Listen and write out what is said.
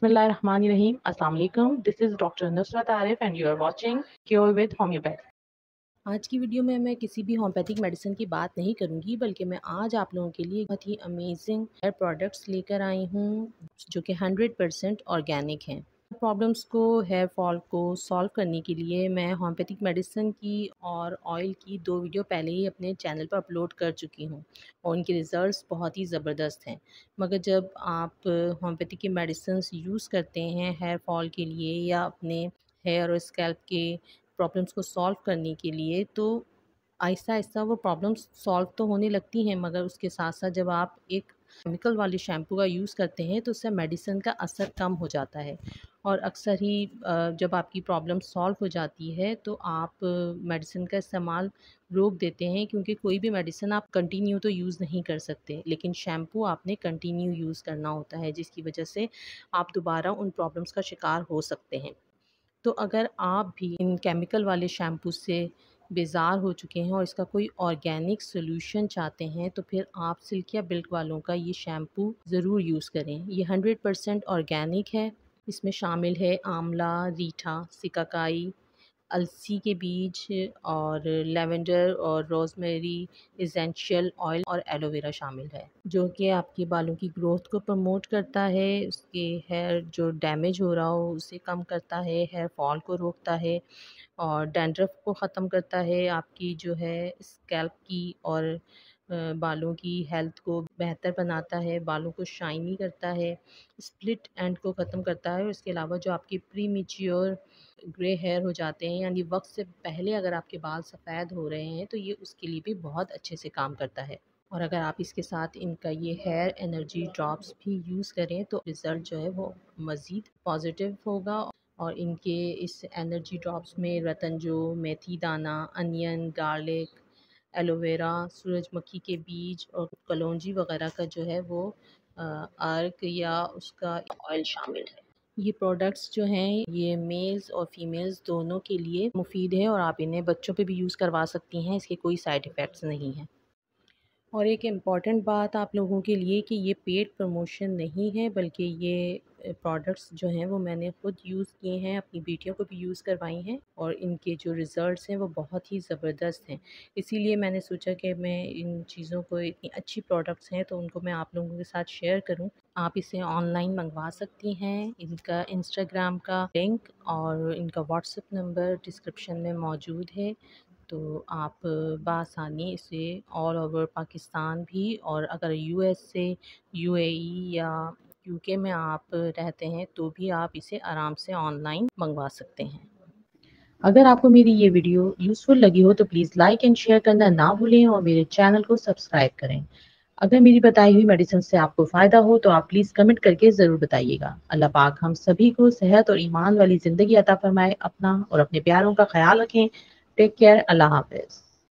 Bismillahirrahmanirrahim. Assalamu alaikum. This is Dr. Nusrat Arif and you are watching Cure with Homeopathy. آج کی video میں کسی بھی homeopathic medicine کی بات نہیں کروں گی، بلکہ میں آج آپ لوگوں کے لیے بہت ہی امیزنگ ہیئر پروڈکٹس لے کر آئی ہوں جو کہ 100% آرگینک ہیں۔ پرابلمس کو، ہیئر فال کو سالو کرنے کے لیے میں ہومیوپیتھک میڈیسن کی اور آئل کی 2 ویڈیو پہلے ہی اپنے چینل پر اپلوڈ کر چکی ہوں اور ان کے ریزلٹس بہت ہی زبردست ہیں۔ مگر جب آپ ہومیوپیتھک کی میڈیسنس یوز کرتے ہیں ہیئر فال کے لیے یا اپنے ہیئر اور اسکیلپ کے پرابلمس کو سالو کرنے کے لیے، تو آہستہ آہستہ وہ پرابلمس سالو تو ہونے لگتی ہیں، مگر اس کے ساتھ ساتھ جب آپ ایک کیمیکل والے شیمپو کا یوز کرتے ہیں تو اس سے میڈیسن کا اثر کم ہو جاتا ہے، اور اکثر ہی جب آپ کی پرابلم سالو ہو جاتی ہے تو آپ میڈیسن کا استعمال روک دیتے ہیں، کیونکہ کوئی بھی میڈیسن آپ کنٹینیو تو یوز نہیں کر سکتے، لیکن شیمپو آپ نے کنٹینیو یوز کرنا ہوتا ہے، جس کی وجہ سے آپ دوبارہ ان پرابلمس کا شکار ہو سکتے ہیں۔ تو اگر آپ بھی ان کیمیکل والے شیمپو سے بیزار ہو چکے ہیں اور اس کا کوئی آرگینک سولوشن چاہتے ہیں، تو پھر آپ سلکیا بلک والوں کا یہ شیمپو ضرور یوز کریں۔ یہ 100% آرگینک ہے۔ اس میں شامل ہے آملہ، ریٹھا، سکاکائی، السی کے بیج اور لیونڈر اور روزمیری ایسینشیل آئل اور ایلو ویرا شامل ہے، جو کہ آپ کے بالوں کی گروتھ کو پروموٹ کرتا ہے، اس کے ہیئر جو ڈیمیج ہو رہا ہو اسے کم کرتا ہے، ہیئر فال کو روکتا ہے اور ڈینڈرف کو ختم کرتا ہے، آپ کی جو ہے اسکیلپ کی اور بالوں کی ہیلتھ کو بہتر بناتا ہے، بالوں کو شائنی کرتا ہے، اسپلٹ اینڈ کو ختم کرتا ہے، اور اس کے علاوہ جو آپ کی پری میچیور گرے ہیئر ہو جاتے ہیں، یعنی وقت سے پہلے اگر آپ کے بال سفید ہو رہے ہیں تو یہ اس کے لیے بھی بہت اچھے سے کام کرتا ہے۔ اور اگر آپ اس کے ساتھ ان کا یہ ہیئر انرجی ڈراپس بھی یوز کریں تو رزلٹ جو ہے وہ مزید پازیٹیو ہوگا، اور ان کے اس انرجی ڈراپس میں رتنجو، میتھی دانہ، انین، گارلک، ایلو ویرا، سورج مکھی کے بیج اور کلونجی وغیرہ کا جو ہے وہ ارک یا اس کا آئل شامل ہے۔ یہ پروڈکٹس جو ہیں یہ میلز اور فیمیلز دونوں کے لیے مفید ہے، اور آپ انہیں بچوں پہ بھی یوز کروا سکتی ہیں، اس کے کوئی سائیڈ ایفیکٹس نہیں ہیں۔ اور ایک امپورٹنٹ بات آپ لوگوں کے لیے کہ یہ پیڈ پروموشن نہیں ہے، بلکہ یہ پروڈکٹس جو ہیں وہ میں نے خود یوز کیے ہیں، اپنی بیٹیوں کو بھی یوز کروائی ہیں، اور ان کے جو ریزلٹس ہیں وہ بہت ہی زبردست ہیں۔ اسی لیے میں نے سوچا کہ میں ان چیزوں کو، اتنی اچھی پروڈکٹس ہیں تو ان کو میں آپ لوگوں کے ساتھ شیئر کروں۔ آپ اسے آن لائن منگوا سکتی ہیں، ان کا انسٹاگرام کا لنک اور ان کا واٹس ایپ نمبر ڈسکرپشن میں موجود ہے، تو آپ بآسانی اسے آل اوور پاکستان بھی، اور اگر یو ایس سے، یو اے ای یا یو کے میں آپ رہتے ہیں تو بھی آپ اسے آرام سے آن لائن منگوا سکتے ہیں۔ اگر آپ کو میری یہ ویڈیو یوزفل لگی ہو تو پلیز لائک اینڈ شیئر کرنا نہ بھولیں اور میرے چینل کو سبسکرائب کریں۔ اگر میری بتائی ہوئی میڈیسن سے آپ کو فائدہ ہو تو آپ پلیز کمنٹ کر کے ضرور بتائیے گا۔ اللہ پاک ہم سبھی کو صحت اور ایمان والی زندگی عطا فرمائے۔ اپنا اور اپنے پیاروں کا خیال رکھیں۔ Take care. اللہ حافظ۔